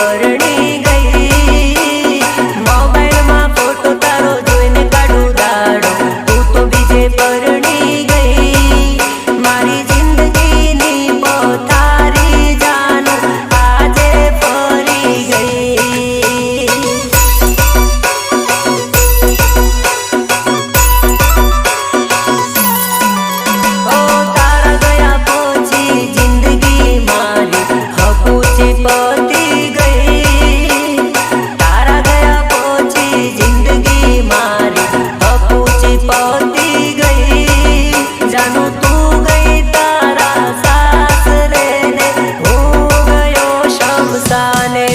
परणी गई। मोबाइल में फोटो तारो जोईने काढू दाड़ो, तू तो बीजे परणी गई। मारी जिंदगी नी पोथारी जानो आजे फरी गई। ओ तारा गया पोची जिंदगी मारी हपूची पती गई। तारा गया पोची जिंदगी मारी हपूची पती गई। जानू तू गई तारा सासरे ने, हो गयो शमशाने।